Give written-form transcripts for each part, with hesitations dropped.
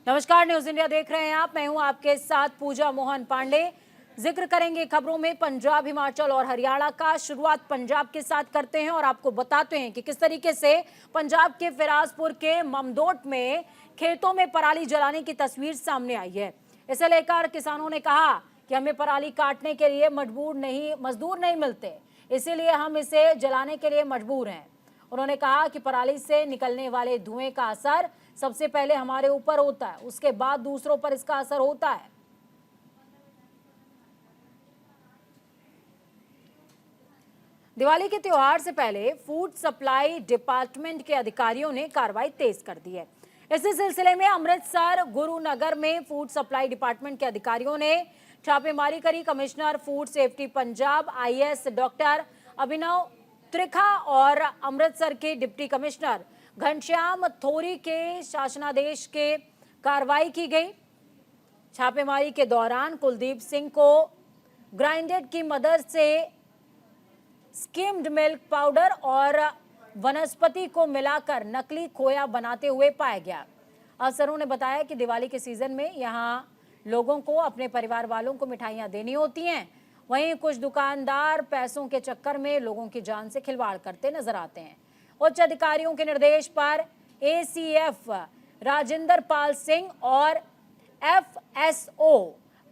नमस्कार, news India देख रहे हैं आप। मैं हूं आपके साथ पूजा मोहन पांडे। जिक्र करेंगे खबरों में पंजाब, हिमाचल और हरियाणा का। शुरुआत पंजाब के साथ करते हैं और आपको बताते हैं कि किस तरीके से पंजाब के फिराजपुर के ममदोट में खेतों में पराली जलाने की तस्वीर सामने आई है। इसे लेकर किसानों ने कहा कि हमें पराली काटने के लिए मजदूर नहीं मिलते, इसीलिए हम इसे जलाने के लिए मजबूर हैं। उन्होंने कहा कि पराली से निकलने वाले धुएं का असर सबसे पहले हमारे ऊपर होता है, उसके बाद दूसरों पर इसका असर होता है। दिवाली के त्योहार से पहले फूड सप्लाई डिपार्टमेंट के अधिकारियों ने कार्रवाई तेज कर दी है। इसी सिलसिले में अमृतसर गुरुनगर में फूड सप्लाई डिपार्टमेंट के अधिकारियों ने छापेमारी करी। Commissioner food safety Punjab IAS doctor Abhinav Trikha और अमृतसर के डिप्टी कमिश्नर घनश्याम थोरी के शासनादेश के कार्रवाई की गई। छापेमारी के दौरान कुलदीप सिंह को ग्राइंडेड की मदद से स्किम्ड मिल्क पाउडर और वनस्पति को मिलाकर नकली खोया बनाते हुए पाया गया। अफसरों ने बताया कि दिवाली के सीजन में यहां लोगों को अपने परिवार वालों को मिठाइयां देनी होती हैं। वहीं कुछ दुकानदार पैसों के चक्कर में लोगों की जान से खिलवाड़ करते नजर आते हैं। उच्च अधिकारियों के निर्देश पर एसीएफ राजेंद्र पाल सिंह और एफएसओ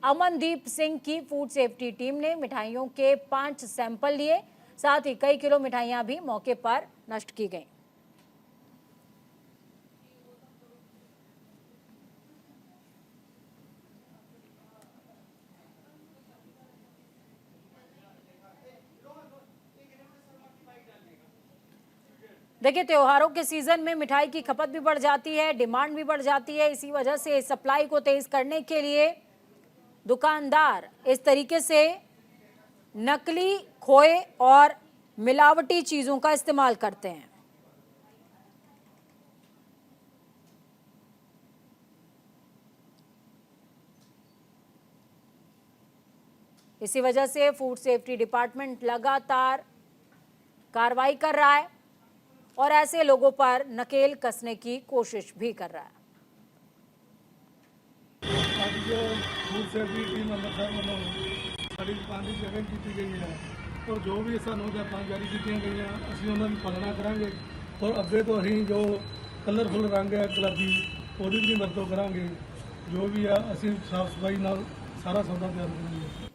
अमनदीप सिंह की फूड सेफ्टी टीम ने मिठाइयों के 5 सैंपल लिए। साथ ही कई किलो मिठाइयां भी मौके पर नष्ट की गई। देखिए, त्योहारों के सीजन में मिठाई की खपत भी बढ़ जाती है, डिमांड भी बढ़ जाती है। इसी वजह से सप्लाई को तेज करने के लिए दुकानदार इस तरीके से नकली खोए और मिलावटी चीजों का इस्तेमाल करते हैं। इसी वजह से फूड सेफ्टी डिपार्टमेंट लगातार कार्रवाई कर रहा है और ऐसे लोगों पर नकेल कसने की कोशिश भी कर रहा है। ਅੱਜ ਜੋ ਫੂਡ ਸੇਫਟੀ ਟੀਮ ਅੰਮ੍ਰਿਤਸਰ ਵੱਲੋਂ ਸਾਡੀ ਦੁਕਾਨ ਦੀ ਚੈਕਿੰਗ ਕੀਤੀ ਗਈ ਹੈ ਔਰ ਜੋ ਵੀ ਸਾਨੂੰ ਹਦਾਇਤਾਂ ਜਾਰੀ ਕੀਤੀਆਂ ਗਈਆਂ ਅਸੀਂ ਉਹਨਾਂ ਦੀ ਪਾਲਣਾ ਕਰਾਂਗੇ ਔਰ ਅੱਗੇ ਤੋਂ ਅਸੀਂ ਜੋ ਕਲਰਫੁਲ ਰੰਗ ਹੈ ਗੁਲਾਬੀ ਉਹਦੀ ਵੀ ਵਰਤੋਂ ਕਰਾਂਗੇ। ਜੋ ਵੀ ਆ ਅਸੀਂ ਸਾਫ ਸਫਾਈ ਨਾਲ ਸਾਰਾ ਸੌਦਾ ਤਿਆਰ ਕਰਾਂਗੇ।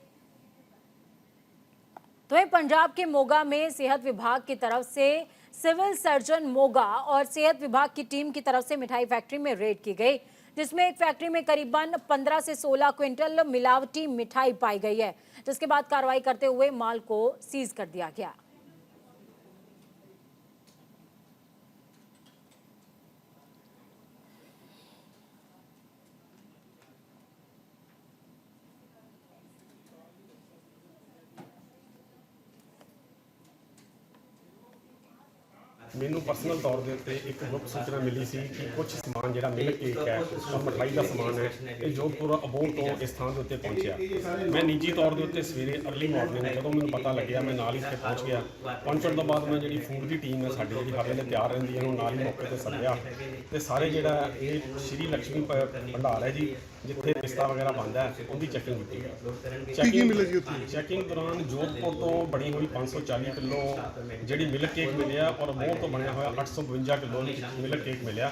तो पंजाब के मोगा में सेहत विभाग की तरफ से सिविल सर्जन मोगा और सेहत विभाग की टीम की तरफ से मिठाई फैक्ट्री में रेड की गई, जिसमें एक फैक्ट्री में करीबन 15 से 16 क्विंटल मिलावटी मिठाई पाई गई है, जिसके बाद कार्रवाई करते हुए माल को सीज कर दिया गया। ਮੈਨੂੰ ਪਰਸਨਲ ਤੌਰ ਦੇ ਉੱਤੇ ਇੱਕ ਗੁਪਤ ਸੂਚਨਾ ਮਿਲੀ ਸੀ ਕਿ ਕੁਝ ਸਮਾਨ ਜਿਹੜਾ ਮਿਲਕ ਕੇਕ ਹੈ, ਮਠਾਈ ਦਾ ਸਮਾਨ ਹੈ, ਇਹ ਜੋਧਪੁਰ ਅਬੋਹਰ ਤੋਂ ਇਸ ਥਾਂ ਦੇ ਉੱਤੇ ਪਹੁੰਚਿਆ। ਮੈਂ ਨਿੱਜੀ ਤੌਰ ਦੇ ਉੱਤੇ ਸਵੇਰੇ अर्ਲੀ ਮਾਰਨਿੰਗ ਜਦੋਂ ਮੈਨੂੰ ਪਤਾ ਲੱਗਿਆ ਮੈਂ ਨਾਲ ਹੀ ਇੱਥੇ ਪਹੁੰਚ ਗਿਆ। ਪਹੁੰਚਣ ਤੋਂ ਬਾਅਦ ਮੈਂ ਜਿਹੜੀ ਫੂਡ ਦੀ ਟੀਮ ਹੈ ਸਾਡੀ ਜਿਹੜੀ ਹਰ ਵੇਲੇ ਤਿਆਰ ਰਹਿੰਦੀ ਹੈ ਉਹਨੂੰ ਨਾਲ ਹੀ ਮੌਕੇ ਤੇ ਸੱਦਿਆ ਤੇ ਸਾਰੇ ਜਿਹੜਾ ਇਹ ਸ਼੍ਰੀ ਲక్ష్ਮੀ ਭੰਡਾਰ ਹੈ ਜੀ ਜਿੱਥੇ ਪਿਸਤਾ ਵਗੈਰਾ ਬਣਦਾ ਹੈ ਉਹਦੀ ਚੈਕਿੰਗ ਕੀਤੀ ਗਈ। ਚੈਕਿੰਗ ਦੌਰਾਨ ਜੋਧਪੁਰ ਤੋਂ ਬਣੀ ਹੋਈ 540 ਕਿਲੋ ਜਿਹੜੀ ਮਿਲਕ ਕੇਕ ਮਿਲਿਆ ਔਰ ਅਬੋਹਰ ਤੋਂ ਬਣਿਆ ਹੋਇਆ 852 ਕਿਲੋ ਮਿਲਕ ਕੇਕ ਮਿਲਿਆ।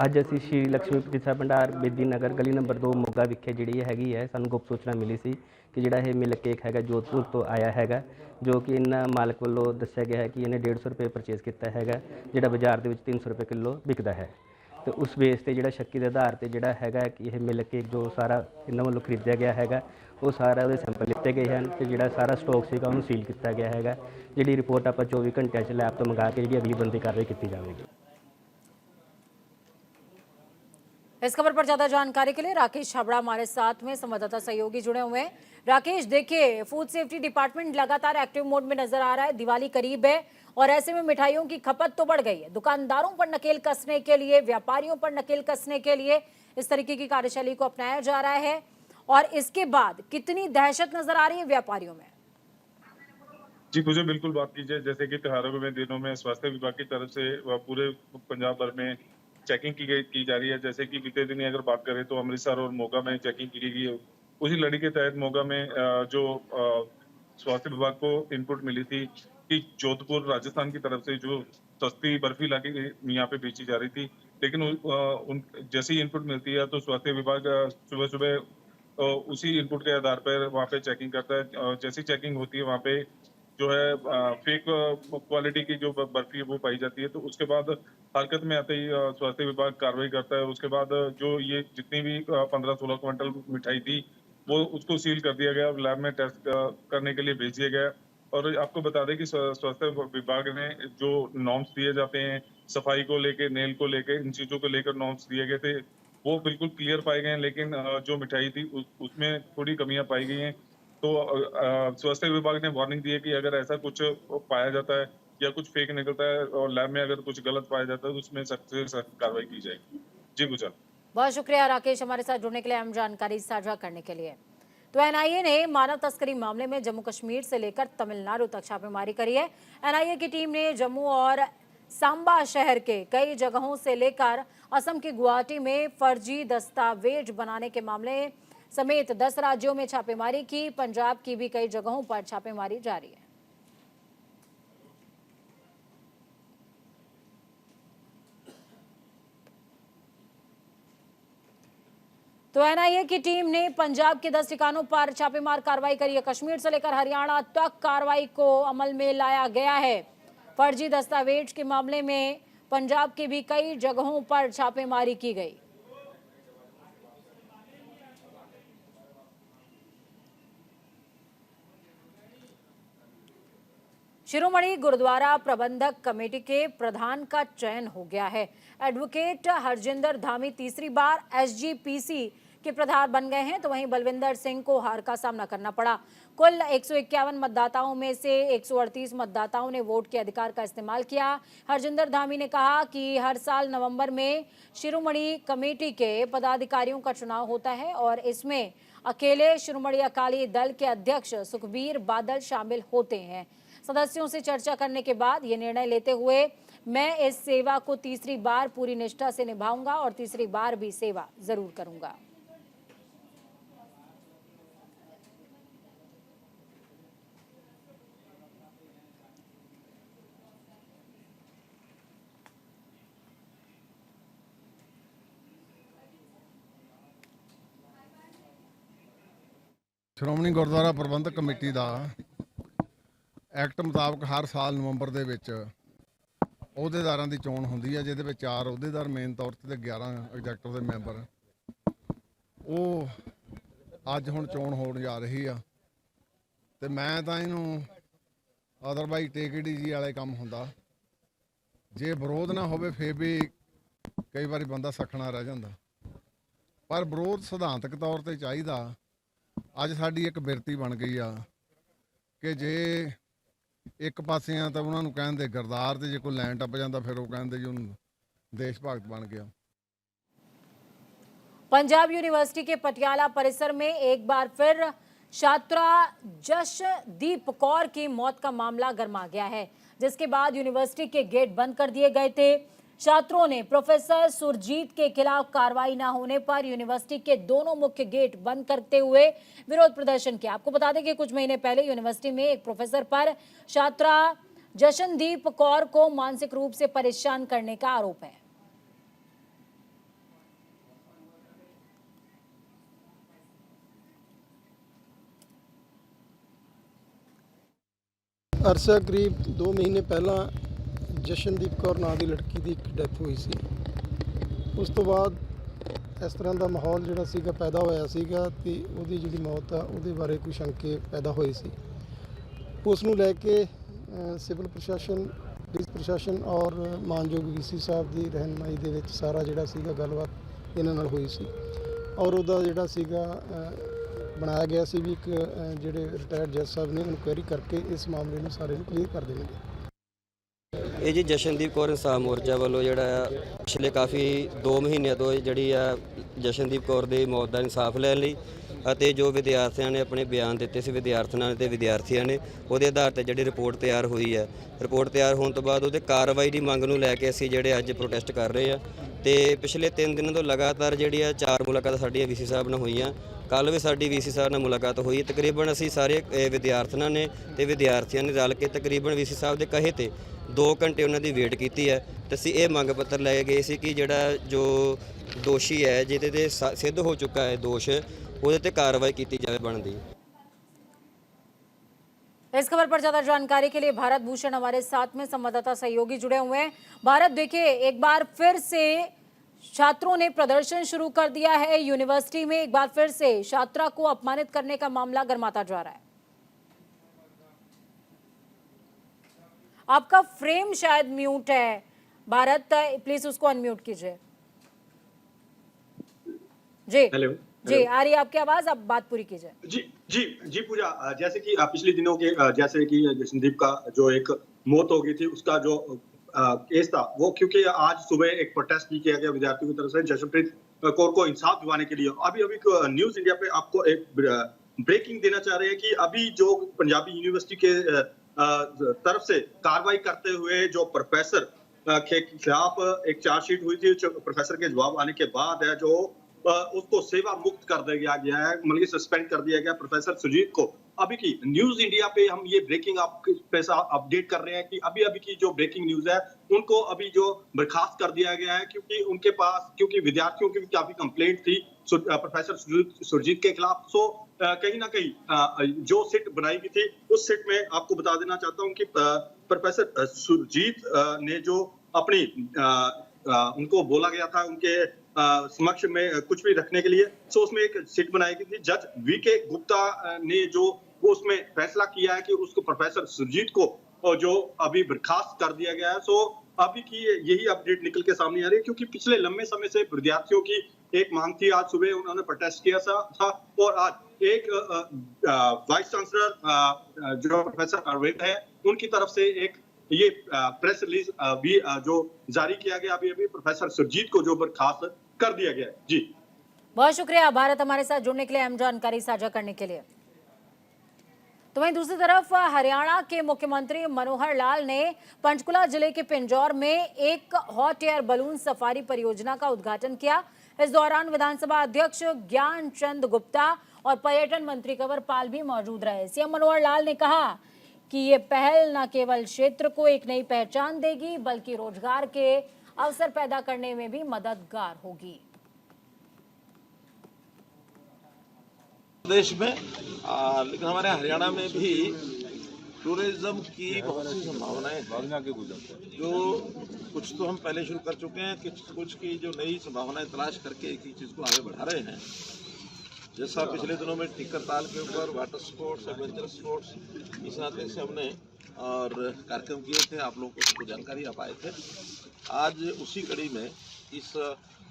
ਅੱਜ ਅਸੀਂ ਸ਼੍ਰੀ ਲక్ష్ਮੀ ਪਿਸਤਾ ਭੰਡਾਰ ਬੇਦੀ ਨਗਰ ਗਲੀ ਨੰਬਰ 2 ਮੋਗਾ ਵਿਖੇ ਜਿਹੜੀ ਹੈਗੀ ਹੈ ਸਾਨੂੰ ਗੁਪਤ ਸੂਚਨਾ ਮਿਲੀ ਸੀ ਕਿ ਜਿਹੜਾ ਇਹ ਮਿਲਕ ਕੇਕ ਹੈਗਾ ਜੋਧਪੁਰ ਤੋਂ ਆਇਆ ਹੈਗਾ, ਜੋ ਕਿ ਇਹਨਾਂ ਮਾਲਕ ਵੱਲੋਂ ਦੱਸਿਆ ਗਿਆ ਹੈ ਕਿ ਇਹਨੇ 150 ਰੁਪਏ ਪਰਚੇਜ਼ ਕੀਤਾ ਹੈਗਾ, ਜਿਹੜਾ ਬਾਜ਼ਾਰ ਦੇ ਵਿੱਚ 300 ਰੁਪਏ ਕਿਲੋ ਵਿਕਦਾ ਹੈ। ਤੇ ਉਸ ਬੇਸ ਤੇ ਜਿਹੜਾ ਸ਼ੱਕੀ ਦੇ ਆਧਾਰ ਤੇ ਜਿਹੜਾ ਹੈਗਾ ਕਿ ਇਹ ਮਿਲਕ ਕੇਕ ਜੋ ਸਾਰਾ ਇਹਨਾਂ ਵੱਲੋਂ ਖਰੀਦਿਆ ਗਿਆ ਹੈਗਾ ਉਹ ਸਾਰਾ ਉਹਦੇ ਸੈਂਪਲ ਲਿੱਤੇ ਗਏ ਹਨ ਤੇ ਜਿਹੜਾ ਸਾਰਾ ਸਟਾਕ ਸੀਗਾ ਉਹਨੂੰ ਸੀਲ ਕੀਤਾ ਗਿਆ ਹੈਗਾ। ਜਿਹੜੀ ਰਿਪੋਰਟ ਆਪਾਂ 24 ਘੰਟਿਆਂ 'ਚ ਲੈਬ ਤੋਂ ਮੰਗਾ ਕੇ ਜਿਹੜੀ ਅਗਲੀ ਬੰਦੀ ਕਾਰਵਾਈ ਕੀਤੀ ਜਾਵੇਗੀ। इस खबर पर ज्यादा जानकारी के लिए राकेश छाबड़ा हमारे साथ में संवाददाता सहयोगी जुड़े हुए हैं। राकेश, देखिए, फूड सेफ्टी डिपार्टमेंट लगातार एक्टिव मोड में नजर आ रहा है। दिवाली करीब है और ऐसे में मिठाइयों की खपत तो बढ़ गई है। दुकानदारों पर नकेल कसने के लिए, व्यापारियों पर नकेल कसने के लिए इस तरीके की कार्यशैली को अपनाया जा रहा है और इसके बाद कितनी दहशत नजर आ रही है व्यापारियों में? जी, मुझे बिल्कुल बात कीजिए। जैसे कि त्योहारों के दिनों में स्वास्थ्य विभाग की तरफ से पूरे पंजाब भर में चेकिंग की जा रही है। जैसे कि बीते दिन अगर बात करें तो अमृतसर और मोगा में चेकिंग की गई है। उसी लड़ी के तहत मोगा में जो स्वास्थ्य विभाग को इनपुट मिली थी कि जोधपुर राजस्थान की तरफ से जो सस्ती बर्फी लाके यहाँ पे बेची जा रही थी, लेकिन उन जैसे ही इनपुट मिलती है तो स्वास्थ्य विभाग सुबह-सुबह उसी इनपुट के आधार पर वहाँ पे चेकिंग करता है। जैसी चेकिंग होती है वहाँ पे जो है फेक क्वालिटी की जो बर्फी है वो पाई जाती है। तो उसके बाद हरकत में आते ही स्वास्थ्य विभाग कार्रवाई करता है। उसके बाद जो ये जितनी भी 15-16 क्विंटल मिठाई थी वो उसको सील कर दिया गया और लैब में टेस्ट करने के लिए भेज दिया गया। और आपको बता दें कि स्वास्थ्य विभाग ने जो नॉर्म्स दिए जाते हैं सफाई को लेके, नेल को लेके, इन चीज़ों को लेकर नॉर्म्स दिए गए थे, वो बिल्कुल क्लियर पाए गए हैं। लेकिन जो मिठाई थी उसमें थोड़ी कमियाँ पाई गई हैं। तो स्वास्थ्य विभाग ने वार्निंग दी है कि अगर ऐसा कुछ पाया जाता है या कुछ फेक निकलता है और लैब में अगर कुछ गलत पाया जाता है तो उसमें सख्त से सख्त कार्रवाई की जाएगी। जी गुजर। बहुत शुक्रिया राकेश, हमारे साथ जुड़ने के लिए, अहम जानकारी साझा करने के लिए। तो एनआईए ने मानव तस्करी मामले में जम्मू कश्मीर से लेकर तमिलनाडु तक छापेमारी करी है। एनआईए की टीम ने जम्मू और सांबा शहर के कई जगहों से लेकर असम की गुवाहाटी में फर्जी दस्तावेज बनाने के मामले समेत 10 राज्यों में छापेमारी की। पंजाब की भी कई जगहों पर छापेमारी जारी है। तो एनआईए की टीम ने पंजाब के 10 ठिकानों पर छापेमार कार्रवाई करी है। कश्मीर से लेकर हरियाणा तक कार्रवाई को अमल में लाया गया है। फर्जी दस्तावेज के मामले में पंजाब के भी कई जगहों पर छापेमारी की गई। शिरोमणि गुरुद्वारा प्रबंधक कमेटी के प्रधान का चयन हो गया है। एडवोकेट हरजिंदर धामी तीसरी बार एसजीपीसी के प्रधान बन गए हैं, तो वहीं बलविंदर सिंह को हार का सामना करना पड़ा। कुल 151 मतदाताओं में से 138 मतदाताओं ने वोट के अधिकार का इस्तेमाल किया। हरजिंदर धामी ने कहा कि हर साल नवंबर में शिरोमणि कमेटी के पदाधिकारियों का चुनाव होता है और इसमें अकेले शिरोमणि अकाली दल के अध्यक्ष सुखबीर बादल शामिल होते हैं। सदस्यों से चर्चा करने के बाद ये निर्णय लेते हुए मैं इस सेवा को तीसरी बार पूरी निष्ठा से निभाऊंगा और तीसरी बार भी सेवा जरूर करूंगा। ਸ਼੍ਰੋਮਣੀ ਗੁਰਦੁਆਰਾ ਪ੍ਰਬੰਧਕ ਕਮੇਟੀ ਦਾ ਐਕਟ ਮੁਤਾਬਕ ਹਰ ਸਾਲ ਨਵੰਬਰ ਦੇ ਵਿੱਚ ਅਹੁਦੇਦਾਰਾਂ ਦੀ ਚੋਣ ਹੁੰਦੀ ਹੈ, ਜਿਹਦੇ ਵਿੱਚ 4 ਅਹੁਦੇਦਾਰ ਮੇਨ ਤੌਰ ਤੇ 11 ਐਗਜ਼ੈਕਟਿਵ ਦੇ ਮੈਂਬਰ। ਉਹ ਅੱਜ ਹੁਣ ਚੋਣ ਹੋਣ ਜਾ ਰਹੀ ਆ ਤੇ ਮੈਂ ਤਾਂ ਇਹਨੂੰ ਅਦਰਵਾਈਜ਼ ਟੇਕ ਇਟ ਈਜ਼ੀ ਵਾਲੇ ਕੰਮ ਹੁੰਦਾ। ਜੇ ਵਿਰੋਧ ਨਾ ਹੋਵੇ ਫਿਰ ਵੀ ਕਈ ਵਾਰੀ ਬੰਦਾ ਸਖਣਾ ਰਹਿ ਜਾਂਦਾ, ਪਰ ਵਿਰੋਧ ਸਿਧਾਂਤਕ ਤੌਰ ਤੇ ਚਾਹੀਦਾ। ਅੱਜ ਸਾਡੀ ਇੱਕ ਬਿਰਤੀ ਬਣ ਗਈ ਆ ਕਿ ਜੇ ਇੱਕ ਪਾਸੇ ਆ ਤਾਂ ਉਹਨਾਂ ਨੂੰ ਕਹਿੰਦੇ ਗਰਦਾਰ, ਤੇ ਜੇ ਕੋਈ ਲੈਣ ਟੱਪ ਜਾਂਦਾ ਫਿਰ ਉਹ ਕਹਿੰਦੇ ਜੀ ਉਹਨੂੰ ਦੇਸ਼ भक्त बन गया। पंजाब यूनिवर्सिटी के पटियाला परिसर में एक बार फिर छात्रा जशदीप कौर की मौत का मामला गर्मा गया है, जिसके बाद यूनिवर्सिटी के गेट बंद कर दिए गए थे। छात्रों ने प्रोफेसर सुरजीत के खिलाफ कार्रवाई न होने पर यूनिवर्सिटी के दोनों मुख्य गेट बंद करते हुए विरोध प्रदर्शन किया। आपको बता दें कि कुछ महीने पहले यूनिवर्सिटी में एक प्रोफेसर पर छात्रा जशनदीप कौर को मानसिक रूप से परेशान करने का आरोप है। अरसा करीब 2 महीने पहला ਜਸ਼ਨਦੀਪ ਕੌਰ ਨਾਂ ਦੀ ਲੜਕੀ ਦੀ ਇੱਕ ਡੈਥ ਹੋਈ ਸੀ। ਉਸ ਤੋਂ ਬਾਅਦ ਇਸ ਤਰ੍ਹਾਂ ਦਾ ਮਾਹੌਲ ਜਿਹੜਾ ਸੀਗਾ ਪੈਦਾ ਹੋਇਆ ਸੀਗਾ ਤੇ ਉਹਦੀ ਜਿਹੜੀ ਮੌਤ ਆ ਉਹਦੇ ਬਾਰੇ ਕੋਈ ਸ਼ੰਕੇ ਪੈਦਾ ਹੋਏ ਸੀ। ਉਸ ਨੂੰ ਲੈ ਕੇ ਸਿਵਲ ਪ੍ਰਸ਼ਾਸਨ, ਪੁਲਿਸ ਪ੍ਰਸ਼ਾਸਨ ਔਰ ਮਾਨਯੋਗ ਵੀਸੀ ਸਾਹਿਬ ਦੀ ਰਹਿਨੁਮਾਈ ਦੇ ਵਿੱਚ ਸਾਰਾ ਜਿਹੜਾ ਸੀਗਾ ਗੱਲਬਾਤ ਇਹਨਾਂ ਨਾਲ ਹੋਈ ਸੀ ਔਰ ਉਹਦਾ ਜਿਹੜਾ ਸੀਗਾ ਬਣਾਇਆ ਗਿਆ ਸੀ ਵੀ ਇੱਕ ਜਿਹੜੇ ਰਿਟਾਇਰਡ ਜੱਜ ਸਾਹਿਬ ਨੇ ਇਨਕੁਆਇਰੀ ਕਰਕੇ ਇਸ ਮਾਮਲੇ ਨੂੰ ਸਾਰੇ ਨੂੰ ਕਲੀਅਰ ਕਰ ਦੇਣਗੇ। ਇਹ ਜੀ ਜਸ਼ਨਦੀਪ ਕੌਰ ਇਨਸਾਫ ਮੋਰਚਾ ਵੱਲੋਂ ਜਿਹੜਾ ਆ ਪਿਛਲੇ ਕਾਫੀ 2 ਮਹੀਨਿਆਂ ਤੋਂ ਜਿਹੜੀ ਆ ਜਸ਼ਨਦੀਪ ਕੌਰ ਦੀ ਮੌਤ ਦਾ ਇਨਸਾਫ ਲੈਣ ਲਈ ਅਤੇ ਜੋ ਵਿਦਿਆਰਥੀਆਂ ਨੇ ਆਪਣੇ ਬਿਆਨ ਦਿੱਤੇ ਸੀ ਵਿਦਿਆਰਥਣਾਂ ਤੇ ਵਿਦਿਆਰਥੀਆਂ ਨੇ ਉਹਦੇ ਆਧਾਰ ਤੇ ਜਿਹੜੀ ਰਿਪੋਰਟ ਤਿਆਰ ਹੋਈ ਹੈ। ਰਿਪੋਰਟ ਤਿਆਰ ਹੋਣ ਤੋਂ ਬਾਅਦ ਉਹਦੇ ਕਾਰਵਾਈ ਦੀ ਮੰਗ ਨੂੰ ਲੈ ਕੇ ਅਸੀਂ ਜਿਹੜੇ ਅੱਜ ਪ੍ਰੋਟੈਸਟ ਕਰ ਰਹੇ ਆ ਤੇ ਪਿਛਲੇ 3 ਦਿਨਾਂ ਤੋਂ ਲਗਾਤਾਰ ਜਿਹੜੀ ਆ 4 ਮੁਲਾਕਾਤਾਂ ਸਾਡੀਆਂ ਵੀਸੀ ਸਾਹਿਬ ਨਾਲ ਹੋਈਆਂ। ਕੱਲ੍ਹ ਵੀ ਸਾਡੀ ਵੀਸੀ ਸਾਹਿਬ ਨਾਲ ਮੁਲਾਕਾਤ ਹੋਈ। ਤਕਰੀਬਨ ਅਸੀਂ ਸਾਰੇ ਵਿਦਿਆਰਥਣਾਂ ਨੇ ਤੇ ਵਿਦਿਆਰਥੀਆਂ ਨੇ ਰਲ ਕੇ ਤਕਰੀਬਨ ਵੀਸੀ ਸਾਹਿਬ ਦੇ ਕਹੇ ਤੇ 2 ਘੰਟੇ ਉਹਨਾਂ ਦੀ ਵੇਟ ਕੀਤੀ ਹੈ ਤੇ ਅਸੀਂ ਇਹ ਮੰਗ ਪੱਤਰ ਲੈ ਗਏ ਸੀ ਕਿ ਜਿਹੜਾ ਜੋ ਦੋਸ਼ੀ ਹੈ ਜਿਹਦੇ ਤੇ ਸਿੱਧ ਹੋ ਚੁੱਕਾ ਹੈ ਦੋਸ਼ ਉਹਦੇ ਤੇ कार्रवाई की जाए बनती। इस खबर पर ज्यादा जानकारी के लिए भारत भूषण हमारे साथ में संवाददाता सहयोगी जुड़े हुए हैं। भारत, देखिए एक बार फिर से छात्रों ने प्रदर्शन शुरू कर दिया है यूनिवर्सिटी में। एक बार फिर से छात्रा को अपमानित करने का मामला गर्माता जा रहा है। आपका फ्रेम शायद म्यूट है भारत, प्लीज उसको अनम्यूट कीजिए। जी हेलो जी, आ रही है आपकी आवाज, आप बात पूरी कीजिए। जी जी जी पूजा, जैसे कि पिछले दिनों के जैसे कि जशनदीप का जो एक मौत हो गई थी उसका जो केस था वो, क्योंकि आज सुबह एक प्रोटेस्ट भी किया गया विद्यार्थियों की तरफ से जशनप्रीत कौर को इंसाफ दिलाने के लिए। अभी न्यूज इंडिया पे आपको एक ब्रेकिंग देना चाह रहे हैं कि अभी जो पंजाबी यूनिवर्सिटी के तरफ से कार्रवाई करते हुए जो प्रोफेसर के खिलाफ एक चार्जशीट हुई थी, प्रोफेसर के जवाब आने के बाद है जो उसको सेवा मुक्त कर दिया गया है, मतलब सस्पेंड कर दिया गया प्रोफेसर सुजीत को। अभी की न्यूज इंडिया पे हम ये ब्रेकिंग अपडेट कर रहे हैं कि अभी की जो ब्रेकिंग न्यूज है उनको अभी जो बर्खास्त कर दिया गया है, क्योंकि उनके पास क्योंकि विद्यार्थियों की भी काफी कंप्लेंट थी प्रोफेसर सुरजीत के खिलाफ। सो कहीं ना कहीं जो सिट बनाई गई थी उस सिट में आपको बता देना चाहता हूँ कि प्रोफेसर सुरजीत ने जो अपनी उनको बोला गया था उनके समक्ष में कुछ भी रखने के लिए, सो उसमें एक सीट बनाई गई थी। जज वीके गुप्ता ने जो वो उसमें फैसला किया है कि उसको प्रोफेसर सुरजीत को जो अभी बर्खास्त कर दिया गया है। सो अभी की यही अपडेट निकल के सामने आ रही है, क्योंकि पिछले लंबे समय से विद्यार्थियों की एक मांग थी। आज सुबह उन्होंने प्रोटेस्ट किया था और आज एक वाइस चांसलर जो प्रोफेसर अरविंद है उनकी तरफ से एक ये प्रेस रिलीज भी जो जारी किया गया अभी प्रोफेसर सुरजीत को जो बर्खास्त कर दिया गया। जी बहुत शुक्रिया भारत, हमारे साथ जुड़ने के लिए, अहम जानकारी साझा करने के लिए। तो वहीं दूसरी तरफ हरियाणा के मुख्यमंत्री मनोहर लाल ने पंचकुला जिले के पिंजौर में एक हॉट एयर बलून सफारी परियोजना का उद्घाटन किया। इस दौरान विधानसभा अध्यक्ष ज्ञान चंद गुप्ता और पर्यटन मंत्री कंवरपाल भी मौजूद रहे। सीएम मनोहर लाल ने कहा कि ये पहल न केवल क्षेत्र को एक नई पहचान देगी बल्कि रोजगार के अवसर पैदा करने में भी मददगार होगी। प्रदेश में लेकिन हमारे हरियाणा में भी टूरिज्म की बहुत सी संभावनाएं हैं, जो कुछ तो हम पहले शुरू कर चुके हैं, कुछ की जो नई संभावनाएं तलाश करके एक ही चीज को आगे बढ़ा रहे हैं। जैसा पिछले दिनों में टिक्कर ताल के ऊपर वाटर स्पोर्ट्स, एडवेंचर स्पोर्ट्स इस नाते से हमने और कार्यक्रम किए थे, आप लोगों को उसको जानकारी आप आए थे। आज उसी कड़ी में इस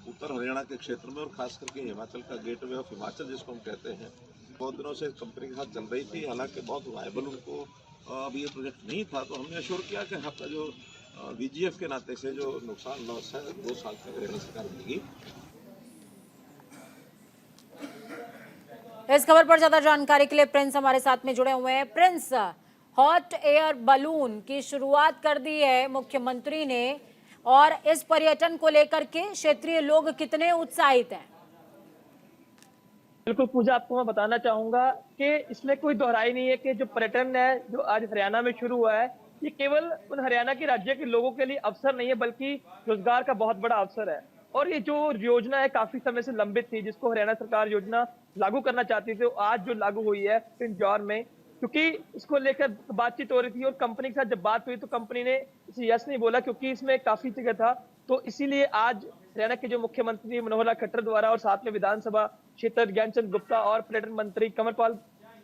उत्तर हरियाणा के क्षेत्र में और खास करके हिमाचल का गेटवे ऑफ हिमाचल जिसको हम कहते हैं, बहुत दिनों से कंपनी के साथ चल रही थी। हालांकि बहुत वायबल उनको अभी ये प्रोजेक्ट नहीं था, तो हमने अश्योर किया कि आपका जो VGF के नाते से जो नुकसान लॉस है 2 साल तक हरियाणा सरकार देगी। इस खबर पर ज्यादा जानकारी के लिए प्रिंस हमारे साथ में जुड़े हुए हैं। प्रिंस, हॉट एयर बलून की शुरुआत कर दी है मुख्यमंत्री ने, और इस पर्यटन को लेकर के क्षेत्रीय लोग कितने उत्साहित हैं? बिल्कुल पूजा, आपको मैं बताना चाहूंगा कि इसमें कोई दोहराई नहीं है कि जो पर्यटन है जो आज हरियाणा में शुरू हुआ है, ये केवल उन हरियाणा के राज्य के लोगों के लिए अवसर नहीं है बल्कि रोजगार का बहुत बड़ा अवसर है। और ये जो योजना है काफी समय से लंबित थी, जिसको हरियाणा सरकार योजना लागू करना चाहती थी, आज जो लागू हुई है पिंजौर में, क्योंकि इसको लेकर बातचीत हो रही थी और कंपनी के साथ जब बात हुई तो कंपनी ने इसे यस नहीं बोला, क्योंकि इसमें काफी जगह था। तो इसीलिए आज हरियाणा के जो मुख्यमंत्री मनोहर लाल खट्टर द्वारा और साथ में विधानसभा क्षेत्र ज्ञानचंद गुप्ता और पर्यटन मंत्री कंवरपाल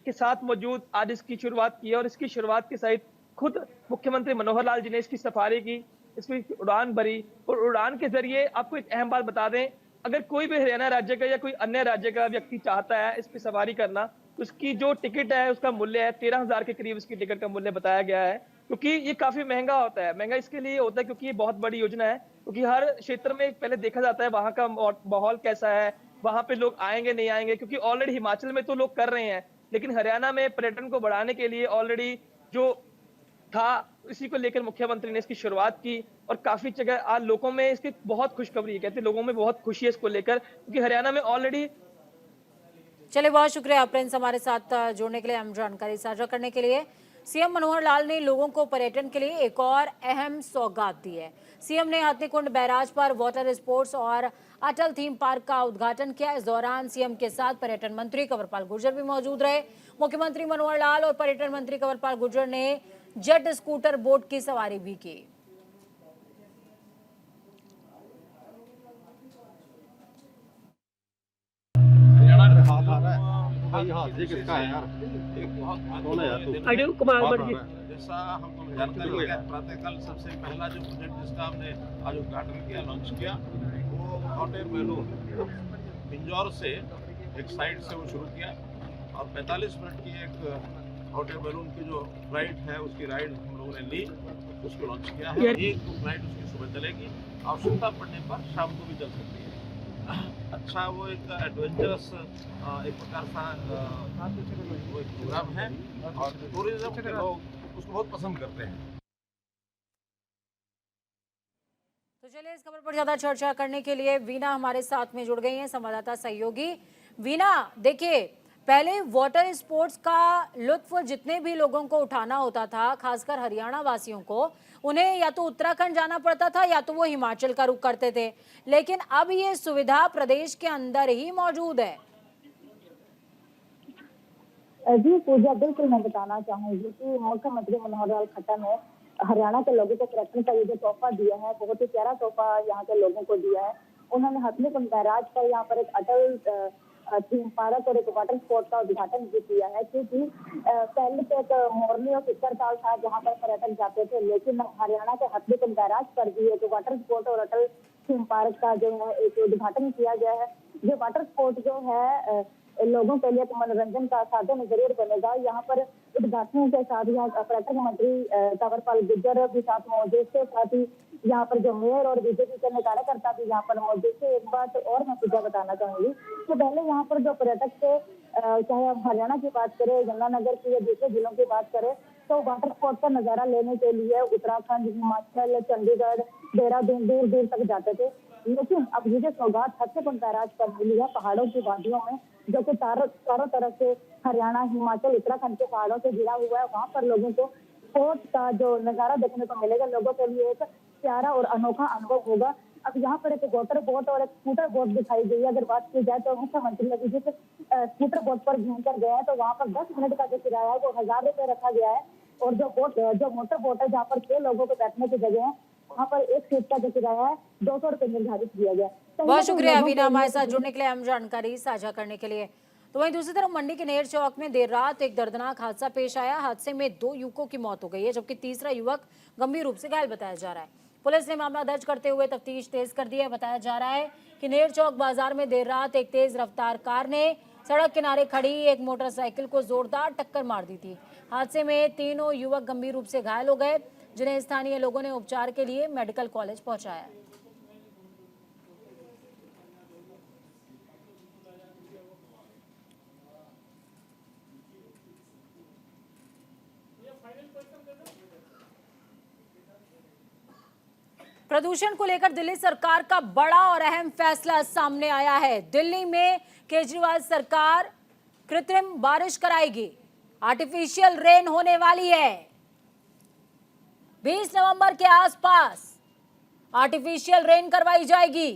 के साथ मौजूद आज इसकी शुरुआत की है। और इसकी शुरुआत के सहित खुद मुख्यमंत्री मनोहर लाल जी ने इसकी सफारी की, इसकी उड़ान भरी। और उड़ान के जरिए आपको एक अहम बात बता दें, अगर कोई भी हरियाणा राज्य का या कोई अन्य राज्य का व्यक्ति चाहता है इस पर सवारी करना, उसकी जो टिकट है उसका मूल्य है 13,000 के करीब इसकी टिकट का मूल्य बताया गया है। क्योंकि ये काफी महंगा होता है। महंगा इसके लिए होता है क्योंकि ये बहुत बड़ी योजना है, क्योंकि हर क्षेत्र में पहले देखा जाता है वहां का माहौल कैसा है, वहां पे लोग आएंगे नहीं आएंगे, क्योंकि ऑलरेडी हिमाचल में तो लोग कर रहे हैं, लेकिन हरियाणा में पर्यटन को बढ़ाने के लिए ऑलरेडी जो था इसी को लेकर मुख्यमंत्री ने इसकी शुरुआत की और काफी जगह आज लोगों में इसकी बहुत खुशखबरी है, कहते हैं लोगों में बहुत खुशी है इसको लेकर, क्योंकि हरियाणा में ऑलरेडी। चलिए, बहुत शुक्रिया प्रिंस हमारे साथ जुड़ने के लिए, हम जानकारी साझा करने के लिए। सीएम मनोहर लाल ने लोगों को पर्यटन के लिए एक और अहम सौगात दी है। सीएम ने हथनीकुंड बैराज पर वाटर स्पोर्ट्स और अटल थीम पार्क का उद्घाटन किया। इस दौरान सीएम के साथ पर्यटन मंत्री कंवरपाल गुर्जर भी मौजूद रहे। मुख्यमंत्री मनोहर लाल और पर्यटन मंत्री कंवरपाल गुर्जर ने जेट स्कूटर बोट की सवारी भी की। जैसा हमको जानकारी है, प्रातःकाल सबसे पहला जो प्रोजेक्ट जिसका हमने आज उद्घाटन किया, लॉन्च किया, वो हॉट एयर बैलून पिंजौर से एक साइड से वो शुरू किया और 45 मिनट की एक हॉट एयर बैलून की जो फ्लाइट है उसकी राइड हम लोगों ने ली, उसको लॉन्च किया है। एक फ्लाइट उसकी सुबह चलेगी, आवश्यकता पड़ने पर शाम को भी चल सकती है। अच्छा, वो एक एडवेंचरस एक प्रकार का वो एक प्रोग्राम है और टूरिज्म के लोग उसको बहुत पसंद करते हैं। तो चलिए, इस खबर पर ज्यादा चर्चा करने के लिए वीना हमारे साथ में जुड़ गई हैं, संवाददाता सहयोगी। वीना, देखिए, पहले वाटर स्पोर्ट्स का लुत्फ जितने भी लोगों को उठाना होता था, खासकर हरियाणा वासियों को, उन्हें या तो उत्तराखंड जाना पड़ता था या तो वो हिमाचल का रुख करते थे, लेकिन अब ये सुविधा प्रदेश के अंदर ही मौजूद है। जी पूजा, बिल्कुल मैं बताना चाहूंगी कि मुख्यमंत्री मनोहर लाल खट्टर ने हरियाणा के लोगों को पर्यटन का ये जो तोहफा दिया है, बहुत ही प्यारा तोहफा यहाँ के लोगों को दिया है। उन्होंने हथनीकुंड बैराज पर यहाँ पर एक अटल थीम पार्क और एक वाटर स्पोर्ट का उद्घाटन भी किया है, क्योंकि पहले तो एक मोरनी और चिक्करताल था जहाँ पर पर्यटक जाते थे, लेकिन हरियाणा के हथनीकुंड बैराज पर भी एक वाटर स्पोर्ट और अटल थीम पार्क का जो है एक उद्घाटन किया गया है। जो वाटर स्पोर्ट जो है लोगों के लिए एक मनोरंजन का साधन जरूर बनेगा। यहाँ पर उद्घाटन के साथ यहाँ पर्यटन मंत्री कंवरपाल गुर्जर भी साथ मौजूद थे, साथ ही यहाँ पर जो मेयर और बीजेपी के कार्यकर्ता भी यहाँ पर मौजूद थे। एक बात और मैं पूजा बताना चाहूंगी कि पहले यहाँ पर जो पर्यटक थे, चाहे हम हरियाणा की बात करें, यमुनानगर की या दूसरे जिलों की बात करें, तो वाटर स्पोर्ट का नजारा लेने के लिए उत्तराखंड, हिमाचल, चंडीगढ़, देहरादून दूर दूर तक जाते थे। लेकिन अब ये जो सौगात हथनीकुंड बैराज पर मिली है पहाड़ों की वादियों में, जो कि चारों तरफ से हरियाणा, हिमाचल, उत्तराखंड के पहाड़ों से घिरा हुआ है, वहाँ पर लोगों को स्पोर्ट्स का जो नजारा देखने को मिलेगा, लोगों के लिए एक प्यारा और अनोखा अनुभव होगा। अब यहाँ पर एक वाटर बोट और एक स्कूटर बोट दिखाई गई है। अगर बात की जाए तो मुख्यमंत्री ने जिस स्कूटर बोट पर घूम कर गया है, तो वहाँ पर 10 मिनट का जो किराया है वो 1000 रुपये रखा गया है, और जो मोटर बोट है जहाँ पर 6 लोगों को बैठने की जगह है, वहाँ पर एक सीट का जो किराया है 200 रुपये निर्धारित किया गया। बहुत शुक्रिया वीना हमारे साथ जुड़ने के लिए, हम जानकारी साझा करने के लिए। तो वहीं दूसरी तरफ मंडी के नेर चौक में देर रात एक दर्दनाक हादसा पेश आया। हादसे में 2 युवकों की मौत हो गई है, जबकि तीसरा युवक गंभीर रूप से घायल बताया जा रहा है। पुलिस ने मामला दर्ज करते हुए तफ्तीश तेज कर दी है। बताया जा रहा है कि नेर चौक बाजार में देर रात एक तेज रफ्तार कार ने सड़क किनारे खड़ी एक मोटरसाइकिल को जोरदार टक्कर मार दी थी। हादसे में तीनों युवक गंभीर रूप से घायल हो गए, जिन्हें स्थानीय लोगों ने उपचार के लिए मेडिकल कॉलेज पहुंचाया। प्रदूषण को लेकर दिल्ली सरकार का बड़ा और अहम फैसला सामने आया है। दिल्ली में केजरीवाल सरकार कृत्रिम बारिश कराएगी, आर्टिफिशियल रेन होने वाली है। 20 नवंबर के आसपास आर्टिफिशियल रेन करवाई जाएगी।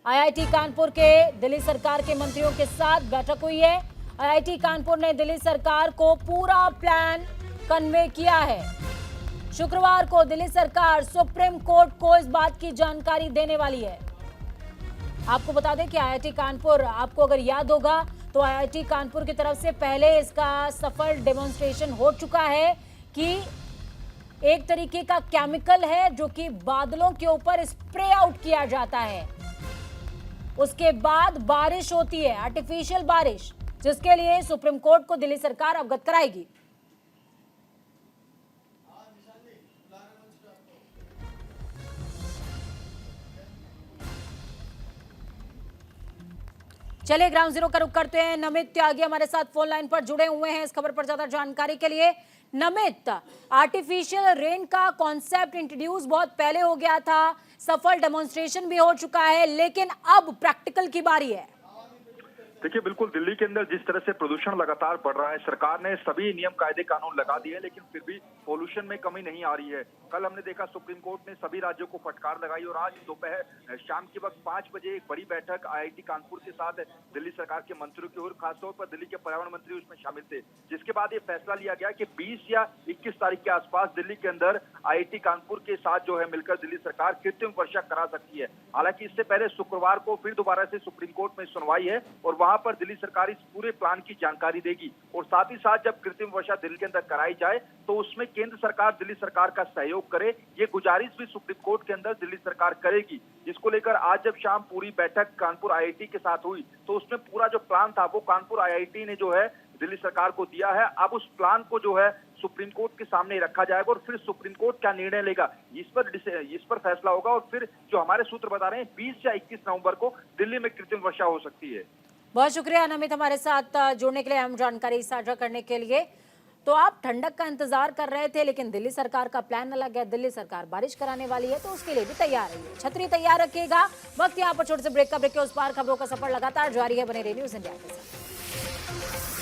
आईआईटी कानपुर के दिल्ली सरकार के मंत्रियों के साथ बैठक हुई है। आईआईटी कानपुर ने दिल्ली सरकार को पूरा प्लान कन्वे किया है। शुक्रवार को दिल्ली सरकार सुप्रीम कोर्ट को इस बात की जानकारी देने वाली है। आपको बता दें कि आईआईटी कानपुर, आपको अगर याद होगा तो आईआईटी कानपुर की तरफ से पहले इसका सफल डेमोन्स्ट्रेशन हो चुका है कि एक तरीके का केमिकल है जो कि बादलों के ऊपर स्प्रे आउट किया जाता है, उसके बाद बारिश होती है, आर्टिफिशियल बारिश, जिसके लिए सुप्रीम कोर्ट को दिल्ली सरकार अवगत कराएगी। चलिए ग्राउंड जीरो का रुख करते हैं। नमित त्यागी हमारे साथ फोन लाइन पर जुड़े हुए हैं इस खबर पर ज्यादा जानकारी के लिए। नमित, आर्टिफिशियल रेन का कॉन्सेप्ट इंट्रोड्यूस बहुत पहले हो गया था, सफल डेमोन्स्ट्रेशन भी हो चुका है, लेकिन अब प्रैक्टिकल की बारी है। देखिए, बिल्कुल दिल्ली के अंदर जिस तरह से प्रदूषण लगातार बढ़ रहा है, सरकार ने सभी नियम कायदे कानून लगा दिए हैं, लेकिन फिर भी पोल्यूशन में कमी नहीं आ रही है। कल हमने देखा सुप्रीम कोर्ट ने सभी राज्यों को फटकार लगाई और आज दोपहर शाम के वक्त 5 बजे एक बड़ी बैठक आईआईटी कानपुर के साथ दिल्ली सरकार के मंत्रियों की और खासतौर पर दिल्ली के पर्यावरण मंत्री उसमें शामिल थे, जिसके बाद ये फैसला लिया गया कि 20 या 21 तारीख के आसपास दिल्ली के अंदर आईआईटी कानपुर के साथ जो है मिलकर दिल्ली सरकार कृत्रिम वर्षा करा सकती है। हालांकि इससे पहले शुक्रवार को फिर दोबारा से सुप्रीम कोर्ट में सुनवाई है और वहां पर दिल्ली सरकार इस पूरे प्लान की जानकारी देगी और साथ ही साथ जब कृत्रिम वर्षा दिल्ली के अंदर कराई जाए तो उसमें केंद्र सरकार दिल्ली सरकार का सहयोग करे, ये गुजारिश भी सुप्रीम कोर्ट के अंदर दिल्ली सरकार करेगी। जिसको लेकर आज जब शाम पूरी बैठक कानपुर आईआईटी के साथ हुई तो उसमें पूरा जो प्लान था वो कानपुर आईआईटी ने जो है दिल्ली सरकार को दिया है। अब उस प्लान को जो है सुप्रीम कोर्ट के सामने रखा जाएगा और फिर सुप्रीम कोर्ट क्या निर्णय लेगा इस पर फैसला होगा और फिर जो हमारे सूत्र बता रहे हैं 20 या 21 नवंबर को दिल्ली में कृत्रिम वर्षा हो सकती है। बहुत शुक्रिया नमित हमारे साथ जुड़ने के लिए, अहम जानकारी साझा करने के लिए। तो आप ठंडक का इंतजार कर रहे थे, लेकिन दिल्ली सरकार का प्लान अलग है। दिल्ली सरकार बारिश कराने वाली है तो उसके लिए भी तैयार रहिए, छतरी तैयार रखिएगा। वक्त यहाँ पर छोटे से ब्रेक का, ब्रेक के उस पार खबरों का सफर लगातार जारी है। बने रहिए न्यूज़ इंडिया के साथ।